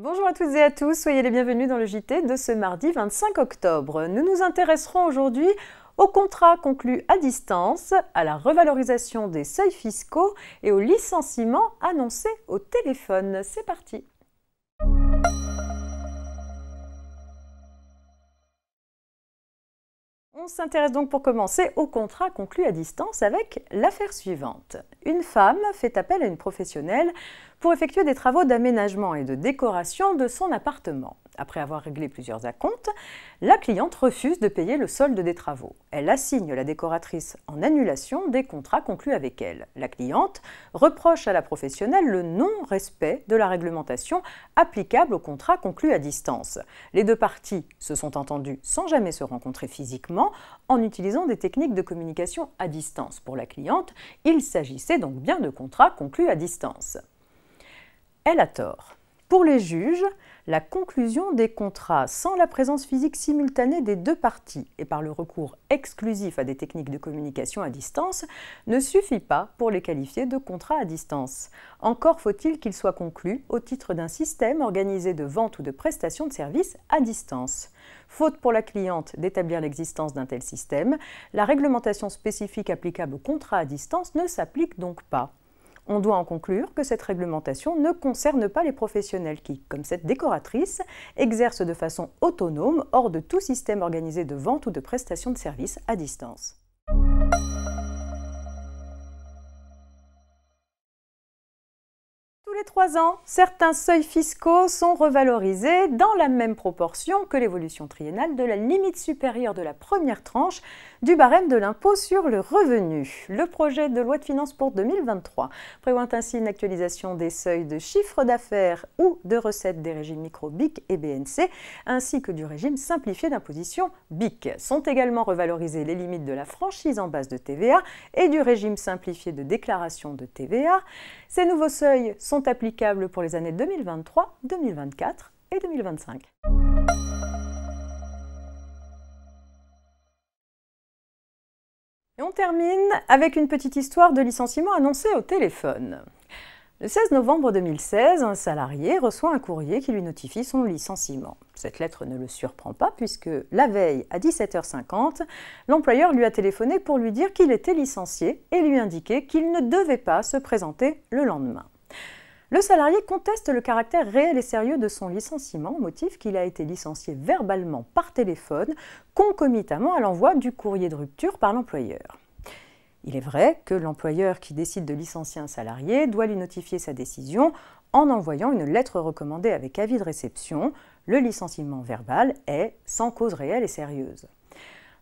Bonjour à toutes et à tous, soyez les bienvenus dans le JT de ce mardi 25 octobre. Nous nous intéresserons aujourd'hui aux contrats conclus à distance, à la revalorisation des seuils fiscaux et au licenciement annoncé au téléphone. C'est parti! On s'intéresse donc pour commencer au contrat conclu à distance avec l'affaire suivante. Une femme fait appel à une professionnelle pour effectuer des travaux d'aménagement et de décoration de son appartement. Après avoir réglé plusieurs acomptes, la cliente refuse de payer le solde des travaux. Elle assigne la décoratrice en annulation des contrats conclus avec elle. La cliente reproche à la professionnelle le non-respect de la réglementation applicable aux contrats conclus à distance. Les deux parties se sont entendues sans jamais se rencontrer physiquement en utilisant des techniques de communication à distance. Pour la cliente, il s'agissait donc bien de contrats conclus à distance. Elle a tort. Pour les juges, la conclusion des contrats sans la présence physique simultanée des deux parties et par le recours exclusif à des techniques de communication à distance ne suffit pas pour les qualifier de contrats à distance. Encore faut-il qu'ils soient conclus au titre d'un système organisé de vente ou de prestation de services à distance. Faute pour la cliente d'établir l'existence d'un tel système, la réglementation spécifique applicable aux contrats à distance ne s'applique donc pas. On doit en conclure que cette réglementation ne concerne pas les professionnels qui, comme cette décoratrice, exercent de façon autonome hors de tout système organisé de vente ou de prestation de services à distance. Tous les 3 ans, certains seuils fiscaux sont revalorisés dans la même proportion que l'évolution triennale de la limite supérieure de la première tranche du barème de l'impôt sur le revenu. Le projet de loi de finances pour 2023 prévoit ainsi une actualisation des seuils de chiffre d'affaires ou de recettes des régimes micro BIC et BNC, ainsi que du régime simplifié d'imposition BIC. Sont également revalorisées les limites de la franchise en base de TVA et du régime simplifié de déclaration de TVA. Ces nouveaux seuils sont applicables pour les années 2023, 2024 et 2025. Et on termine avec une petite histoire de licenciement annoncé au téléphone. Le 16 novembre 2016, un salarié reçoit un courrier qui lui notifie son licenciement. Cette lettre ne le surprend pas puisque la veille à 17h50, l'employeur lui a téléphoné pour lui dire qu'il était licencié et lui indiquer qu'il ne devait pas se présenter le lendemain. Le salarié conteste le caractère réel et sérieux de son licenciement au motif qu'il a été licencié verbalement par téléphone, concomitamment à l'envoi du courrier de rupture par l'employeur. Il est vrai que l'employeur qui décide de licencier un salarié doit lui notifier sa décision en envoyant une lettre recommandée avec avis de réception. Le licenciement verbal est sans cause réelle et sérieuse.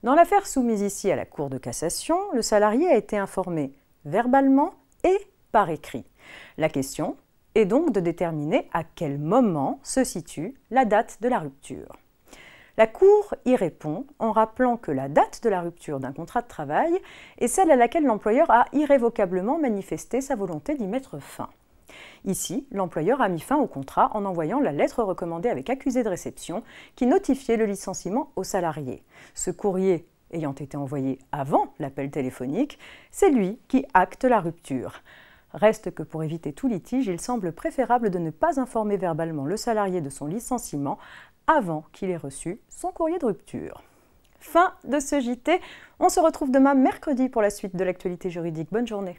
Dans l'affaire soumise ici à la Cour de cassation, le salarié a été informé verbalement et par écrit. La question est donc de déterminer à quel moment se situe la date de la rupture. La Cour y répond en rappelant que la date de la rupture d'un contrat de travail est celle à laquelle l'employeur a irrévocablement manifesté sa volonté d'y mettre fin. Ici, l'employeur a mis fin au contrat en envoyant la lettre recommandée avec accusé de réception qui notifiait le licenciement au salarié. Ce courrier ayant été envoyé avant l'appel téléphonique, c'est lui qui acte la rupture. Reste que pour éviter tout litige, il semble préférable de ne pas informer verbalement le salarié de son licenciement avant qu'il ait reçu son courrier de rupture. Fin de ce JT. On se retrouve demain mercredi pour la suite de l'actualité juridique. Bonne journée.